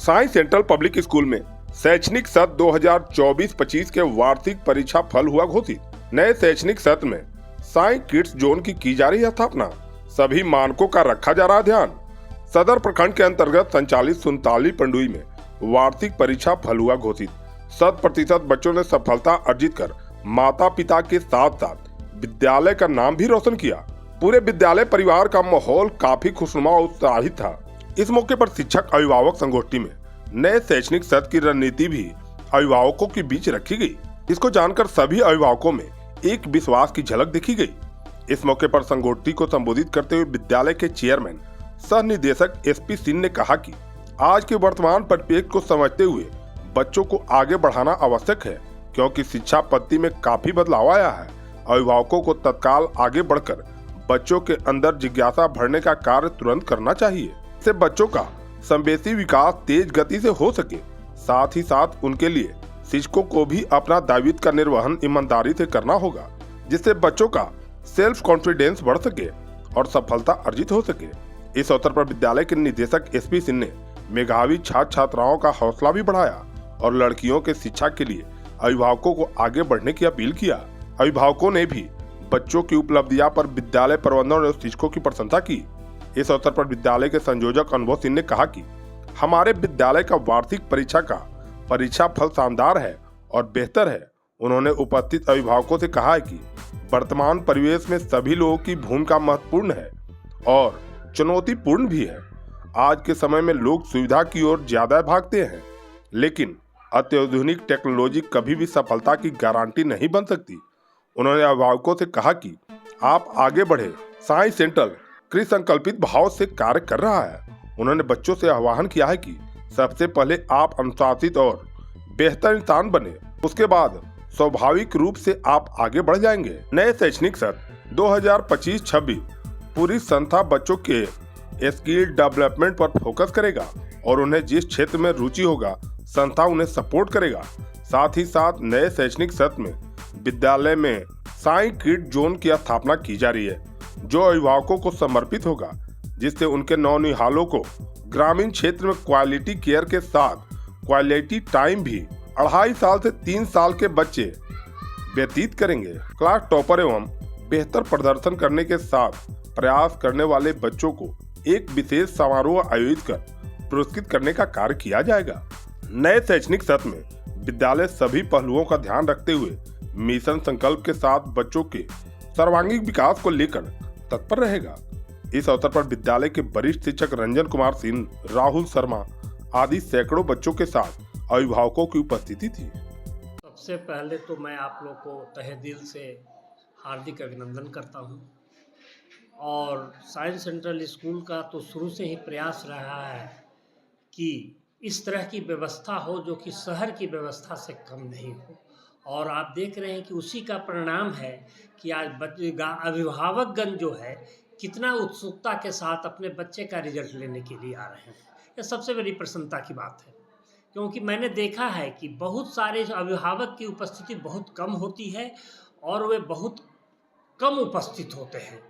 Sai central public school में शैक्षणिक सत्र 2024-25 के वार्षिक परीक्षा फल हुआ घोषित। नए शैक्षणिक सत्र में साई किड्स जोन की जा रही है स्थापना। सभी मानकों का रखा जा रहा ध्यान। सदर प्रखंड के अंतर्गत संचालित सुनताली पंडुई में वार्षिक परीक्षा फल हुआ घोषित। 100% बच्चों ने सफलता अर्जित कर माता पिता के साथ साथ विद्यालय का नाम भी रोशन किया। पूरे विद्यालय परिवार का माहौल काफी खुशनुमा और उत्साहित था। इस मौके पर शिक्षक अभिभावक संगोष्ठी में नए शैक्षणिक सत्र की रणनीति भी अभिभावकों के बीच रखी गई। इसको जानकर सभी अभिभावकों में एक विश्वास की झलक देखी गई। इस मौके पर संगोष्ठी को संबोधित करते हुए विद्यालय के चेयरमैन सह निदेशक एसपी सिंह ने कहा कि आज के वर्तमान परिप्रेक्ष्य को समझते हुए बच्चों को आगे बढ़ाना आवश्यक है, क्योंकि शिक्षा पद्धति में काफी बदलाव आया है। अभिभावकों को तत्काल आगे बढ़कर बच्चों के अंदर जिज्ञासा भरने का कार्य तुरंत करना चाहिए। इससे बच्चों का संवेदी विकास तेज गति से हो सके। साथ ही साथ उनके लिए शिक्षकों को भी अपना दायित्व का निर्वहन ईमानदारी से करना होगा, जिससे बच्चों का सेल्फ कॉन्फिडेंस बढ़ सके और सफलता अर्जित हो सके। इस अवसर पर विद्यालय के निदेशक एसपी सिंह ने मेधावी छात्र छात्राओं का हौसला भी बढ़ाया और लड़कियों के शिक्षा के लिए अभिभावकों को आगे बढ़ने की अपील किया। अभिभावकों ने भी बच्चों की उपलब्धियां पर विद्यालय प्रबंधन और शिक्षकों की प्रशंसा की। इस अवसर पर विद्यालय के संयोजक अनुभव सिंह ने कहा कि हमारे विद्यालय का वार्षिक परीक्षा का परीक्षा फल शानदार है और बेहतर है। उन्होंने उपस्थित अभिभावकों से कहा है कि वर्तमान परिवेश में सभी लोगों की भूमिका महत्वपूर्ण है और चुनौतीपूर्ण भी है। आज के समय में लोग सुविधा की ओर ज्यादा भागते हैं, लेकिन अत्याधुनिक टेक्नोलॉजी कभी भी सफलता की गारंटी नहीं बन सकती। उन्होंने अभिभावकों से कहा कि आप आगे बढ़े। साई सेंट्रल कृत संकल्पित भाव से कार्य कर रहा है। उन्होंने बच्चों से आह्वान किया है कि सबसे पहले आप अनुशासित और बेहतर इंसान बने, उसके बाद स्वाभाविक रूप से आप आगे बढ़ जाएंगे। नए शैक्षणिक सत्र 2025-26 पूरी संस्था बच्चों के स्किल डेवलपमेंट पर फोकस करेगा और उन्हें जिस क्षेत्र में रुचि होगा संस्था उन्हें सपोर्ट करेगा। साथ ही साथ नए शैक्षणिक सत्र में विद्यालय में साई किड जोन की स्थापना की जा रही है, जो अभिभावकों को समर्पित होगा, जिससे उनके नौनिहालों को ग्रामीण क्षेत्र में क्वालिटी केयर के साथ क्वालिटी टाइम भी 2.5 साल से 3 साल के बच्चे व्यतीत करेंगे। क्लास टॉपर एवं बेहतर प्रदर्शन करने के साथ प्रयास करने वाले बच्चों को एक विशेष समारोह आयोजित कर पुरस्कृत करने का कार्य किया जाएगा। नए शैक्षणिक सत्र में विद्यालय सभी पहलुओं का ध्यान रखते हुए मिशन संकल्प के साथ बच्चों के सर्वांगीण विकास को लेकर तत्पर रहेगा। इस अवसर पर विद्यालय के वरिष्ठ शिक्षक रंजन कुमार सिंह, राहुल शर्मा आदि सैकड़ों बच्चों के साथ अभिभावकों की उपस्थिति थी। सबसे पहले तो मैं आप लोग को तहे दिल से हार्दिक अभिनंदन करता हूं। और साइंस सेंट्रल स्कूल का तो शुरू से ही प्रयास रहा है कि इस तरह की व्यवस्था हो जो कि शहर की व्यवस्था से कम नहीं हो। और आप देख रहे हैं कि उसी का परिणाम है कि आज अभिभावकगण जो है कितना उत्सुकता के साथ अपने बच्चे का रिजल्ट लेने के लिए आ रहे हैं। यह सबसे बड़ी प्रसन्नता की बात है, क्योंकि मैंने देखा है कि बहुत सारे अभिभावक की उपस्थिति बहुत कम होती है और वे बहुत कम उपस्थित होते हैं।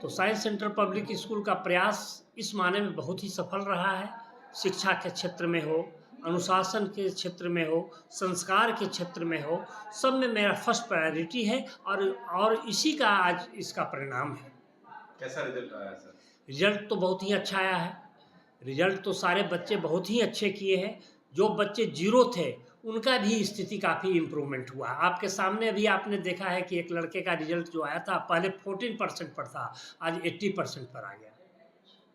तो साइंस सेंटर पब्लिक स्कूल का प्रयास इस माने में बहुत ही सफल रहा है। शिक्षा के क्षेत्र में हो, अनुशासन के क्षेत्र में हो, संस्कार के क्षेत्र में हो, सब में मेरा फर्स्ट प्रायोरिटी है और इसी का आज इसका परिणाम है। कैसा रिजल्ट आया सर? रिजल्ट तो बहुत ही अच्छा आया है। रिजल्ट तो सारे बच्चे बहुत ही अच्छे किए हैं। जो बच्चे जीरो थे उनका भी स्थिति काफ़ी इम्प्रूवमेंट हुआ। आपके सामने अभी आपने देखा है कि एक लड़के का रिजल्ट जो आया था पहले 14% पर था, आज 80% पर आ गया।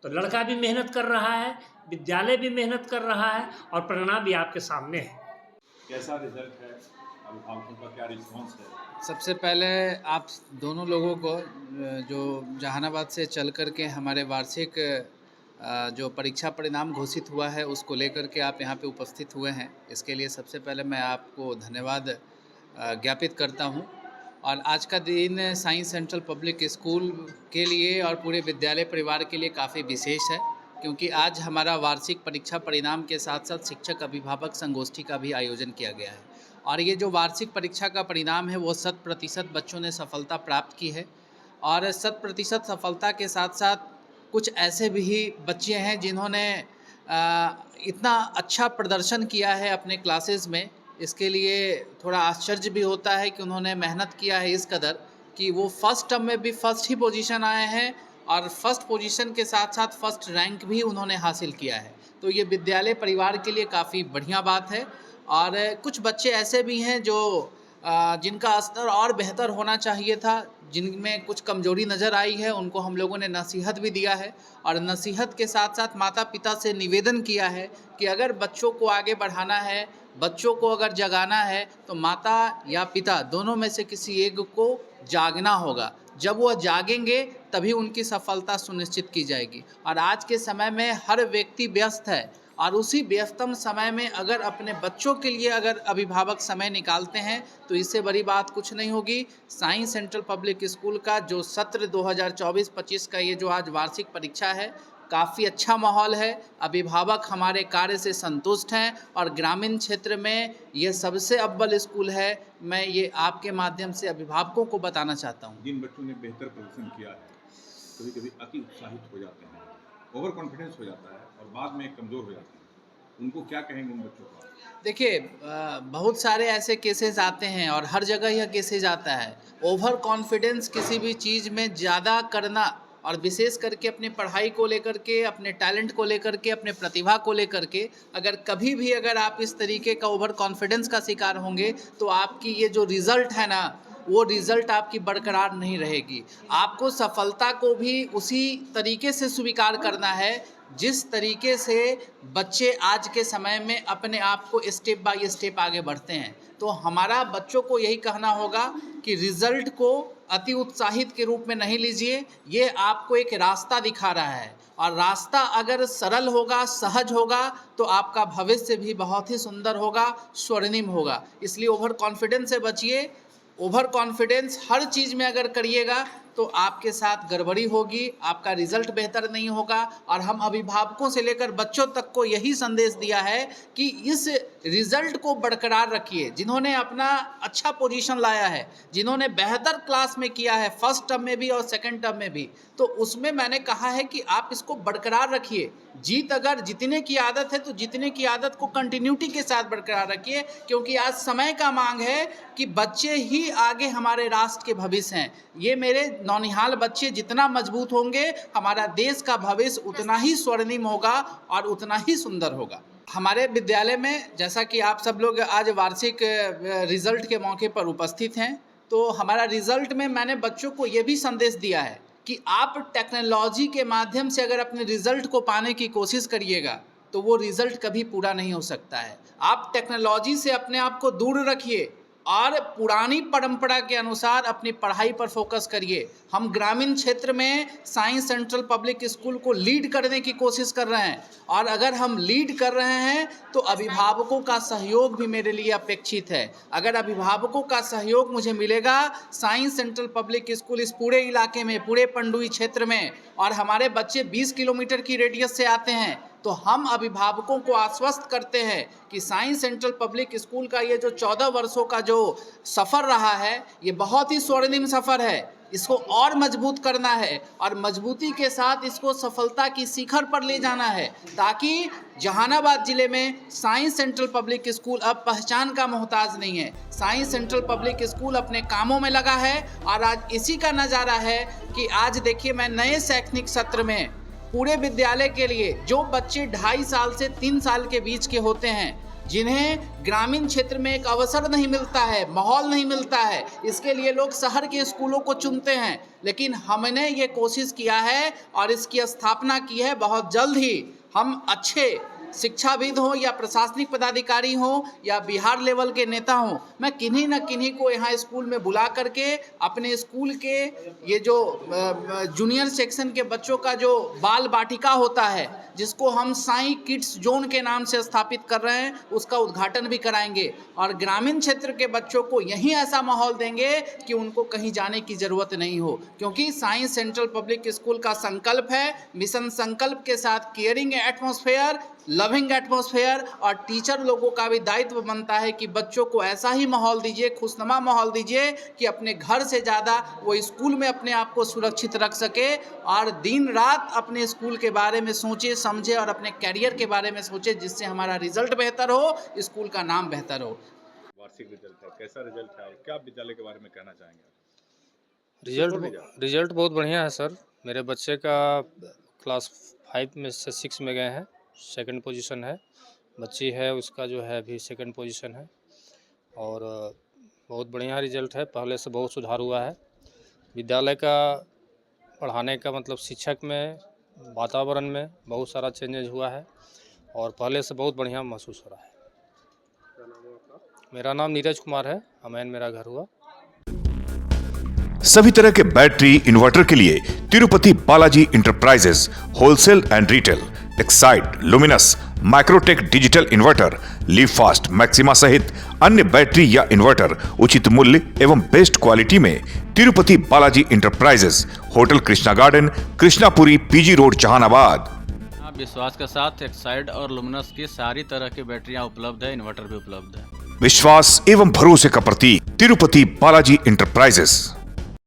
तो लड़का भी मेहनत कर रहा है, विद्यालय भी मेहनत कर रहा है और परिणाम भी आपके सामने है। कैसा रिजल्ट है? अभिभावकों का क्या रिस्पॉन्स है? सबसे पहले आप दोनों लोगों को जो जहानाबाद से चल कर के हमारे वार्षिक जो परीक्षा परिणाम घोषित हुआ है उसको लेकर के आप यहाँ पे उपस्थित हुए हैं, इसके लिए सबसे पहले मैं आपको धन्यवाद ज्ञापित करता हूँ। और आज का दिन साइंस सेंट्रल पब्लिक स्कूल के लिए और पूरे विद्यालय परिवार के लिए काफ़ी विशेष है, क्योंकि आज हमारा वार्षिक परीक्षा परिणाम के साथ साथ शिक्षक अभिभावक संगोष्ठी का भी आयोजन किया गया है। और ये जो वार्षिक परीक्षा का परिणाम है वो 100% बच्चों ने सफलता प्राप्त की है। और 100% सफलता के साथ साथ कुछ ऐसे भी बच्चे हैं जिन्होंने इतना अच्छा प्रदर्शन किया है अपने क्लासेस में, इसके लिए थोड़ा आश्चर्य भी होता है कि उन्होंने मेहनत किया है इस कदर कि वो फर्स्ट टर्म में भी फर्स्ट ही पोजीशन आए हैं और फर्स्ट पोजीशन के साथ साथ फर्स्ट रैंक भी उन्होंने हासिल किया है। तो ये विद्यालय परिवार के लिए काफ़ी बढ़िया बात है। और कुछ बच्चे ऐसे भी हैं जो जिनका स्तर और बेहतर होना चाहिए था, जिनमें कुछ कमजोरी नज़र आई है, उनको हम लोगों ने नसीहत भी दिया है। और नसीहत के साथ साथ माता पिता से निवेदन किया है कि अगर बच्चों को आगे बढ़ाना है, बच्चों को अगर जगाना है, तो माता या पिता दोनों में से किसी एक को जागना होगा। जब वह जागेंगे तभी उनकी सफलता सुनिश्चित की जाएगी। और आज के समय में हर व्यक्ति व्यस्त है, और उसी व्यस्तम समय में अगर अपने बच्चों के लिए अगर अभिभावक समय निकालते हैं तो इससे बड़ी बात कुछ नहीं होगी। साई सेंट्रल पब्लिक स्कूल का जो सत्र 2024-25 का ये जो आज वार्षिक परीक्षा है, काफ़ी अच्छा माहौल है। अभिभावक हमारे कार्य से संतुष्ट हैं और ग्रामीण क्षेत्र में ये सबसे अव्वल स्कूल है। मैं ये आपके माध्यम से अभिभावकों को बताना चाहता हूँ। जिन बच्चों ने बेहतर प्रदर्शन किया है, कभी कभी अति उत्साहित हो जाते हैं, ओवर कॉन्फिडेंस हो जाता है और बाद में कमज़ोर हो जाते हैं, उनको क्या कहेंगे उन बच्चों को? देखिए, बहुत सारे ऐसे केसेस आते हैं और हर जगह यह केसेस आता है। ओवर कॉन्फिडेंस किसी भी चीज़ में ज़्यादा करना, और विशेष करके अपनी पढ़ाई को लेकर के, अपने टैलेंट को लेकर के, अपने प्रतिभा को लेकर के, अगर कभी भी अगर आप इस तरीके का ओवर कॉन्फिडेंस का शिकार होंगे तो आपकी ये जो रिज़ल्ट है ना, वो रिज़ल्ट आपकी बरकरार नहीं रहेगी। आपको सफलता को भी उसी तरीके से स्वीकार करना है जिस तरीके से बच्चे आज के समय में अपने आप को स्टेप बाय स्टेप आगे बढ़ते हैं। तो हमारा बच्चों को यही कहना होगा कि रिज़ल्ट को अति उत्साहित के रूप में नहीं लीजिए। ये आपको एक रास्ता दिखा रहा है, और रास्ता अगर सरल होगा, सहज होगा, तो आपका भविष्य भी बहुत ही सुंदर होगा, स्वर्णिम होगा। इसलिए ओवर कॉन्फिडेंस से बचिए। ओवर कॉन्फिडेंस हर चीज़ में अगर करिएगा तो आपके साथ गड़बड़ी होगी, आपका रिजल्ट बेहतर नहीं होगा। और हम अभिभावकों से लेकर बच्चों तक को यही संदेश दिया है कि इस रिजल्ट को बरकरार रखिए। जिन्होंने अपना अच्छा पोजीशन लाया है, जिन्होंने बेहतर क्लास में किया है, फर्स्ट टर्म में भी और सेकंड टर्म में भी, तो उसमें मैंने कहा है कि आप इसको बरकरार रखिए। जीत अगर जीतने की आदत है तो जीतने की आदत को कंटिन्यूटी के साथ बरकरार रखिए, क्योंकि आज समय का मांग है कि बच्चे ही आगे हमारे राष्ट्र के भविष्य हैं। ये मेरे नौनिहाल बच्चे जितना मजबूत होंगे, हमारा देश का भविष्य उतना ही स्वर्णिम होगा और उतना ही सुंदर होगा। हमारे विद्यालय में, जैसा कि आप सब लोग आज वार्षिक रिजल्ट के मौके पर उपस्थित हैं, तो हमारा रिजल्ट में मैंने बच्चों को ये भी संदेश दिया है कि आप टेक्नोलॉजी के माध्यम से अगर अपने रिजल्ट को पाने की कोशिश करिएगा तो वो रिजल्ट कभी पूरा नहीं हो सकता है। आप टेक्नोलॉजी से अपने आप को दूर रखिए और पुरानी परंपरा के अनुसार अपनी पढ़ाई पर फोकस करिए। हम ग्रामीण क्षेत्र में साई सेंट्रल पब्लिक स्कूल को लीड करने की कोशिश कर रहे हैं, और अगर हम लीड कर रहे हैं तो अभिभावकों का सहयोग भी मेरे लिए अपेक्षित है। अगर अभिभावकों का सहयोग मुझे मिलेगा, साई सेंट्रल पब्लिक स्कूल इस पूरे इलाके में, पूरे पंडुई क्षेत्र में, और हमारे बच्चे 20 किलोमीटर की रेडियस से आते हैं, तो हम अभिभावकों को आश्वस्त करते हैं कि साई सेंट्रल पब्लिक स्कूल का ये जो 14 वर्षों का जो सफ़र रहा है, ये बहुत ही स्वर्णिम सफ़र है। इसको और मजबूत करना है और मजबूती के साथ इसको सफलता की शिखर पर ले जाना है, ताकि जहानाबाद ज़िले में साई सेंट्रल पब्लिक स्कूल अब पहचान का मोहताज नहीं है। साई सेंट्रल पब्लिक स्कूल अपने कामों में लगा है, और आज इसी का नज़ारा है कि आज देखिए, मैं नए शैक्षणिक सत्र में पूरे विद्यालय के लिए जो बच्चे 2.5 साल से 3 साल के बीच के होते हैं, जिन्हें ग्रामीण क्षेत्र में एक अवसर नहीं मिलता है, माहौल नहीं मिलता है, इसके लिए लोग शहर के स्कूलों को चुनते हैं, लेकिन हमने ये कोशिश किया है और इसकी स्थापना की है। बहुत जल्द ही हम अच्छे शिक्षाविद हों या प्रशासनिक पदाधिकारी हों या बिहार लेवल के नेता हों, मैं किन्हीं न किन्हीं को यहाँ स्कूल में बुला करके अपने स्कूल के ये जो जूनियर सेक्शन के बच्चों का जो बाल बाटिका होता है, जिसको हम साई किड्स जोन के नाम से स्थापित कर रहे हैं, उसका उद्घाटन भी कराएंगे। और ग्रामीण क्षेत्र के बच्चों को यहीं ऐसा माहौल देंगे कि उनको कहीं जाने की ज़रूरत नहीं हो, क्योंकि साई सेंट्रल पब्लिक स्कूल का संकल्प है, मिशन संकल्प के साथ केयरिंग एटमॉस्फेयर लविंग एटमॉस्फेयर, और टीचर लोगों का भी दायित्व बनता है कि बच्चों को ऐसा ही माहौल दीजिए, खुशनुमा माहौल दीजिए कि अपने घर से ज़्यादा वो स्कूल में अपने आप को सुरक्षित रख सके और दिन रात अपने स्कूल के बारे में सोचे समझे और अपने कैरियर के बारे में सोचे, जिससे हमारा रिजल्ट बेहतर हो, स्कूल का नाम बेहतर हो। वार्षिक रिजल्ट है, कैसा रिजल्ट है और क्या आप विद्यालय के बारे में कहना चाहेंगे? रिजल्ट बहुत बढ़िया है सर। मेरे बच्चे का क्लास 5 में से 6 में गए हैं, सेकंड पोजीशन है। बच्ची है उसका जो है अभी सेकंड पोजीशन है और बहुत बढ़िया रिजल्ट है। पहले से बहुत सुधार हुआ है। विद्यालय का पढ़ाने का मतलब शिक्षक में, वातावरण में बहुत सारा चेंजेज हुआ है और पहले से बहुत बढ़िया महसूस हो रहा है। मेरा नाम नीरज कुमार है, अमैन मेरा घर हुआ। सभी तरह के बैटरी इन्वर्टर के लिए Tirupati Balaji enterprises wholesale and retail, Exide, luminous, Microtek digital inverter, leave fast, maxima सहित अन्य बैटरी या इन्वर्टर उचित मूल्य एवं बेस्ट क्वालिटी में Tirupati Balaji enterprises, hotel Krishna garden, Krishnapuri, PG road, Jehanabad. आप विश्वास के साथ एक्साइड और लुमिनस की सारी तरह की बैटरियां उपलब्ध है, इन्वर्टर भी उपलब्ध है। विश्वास एवं भरोसे का प्रतीक तिरुपति बालाजी इंटरप्राइजेस।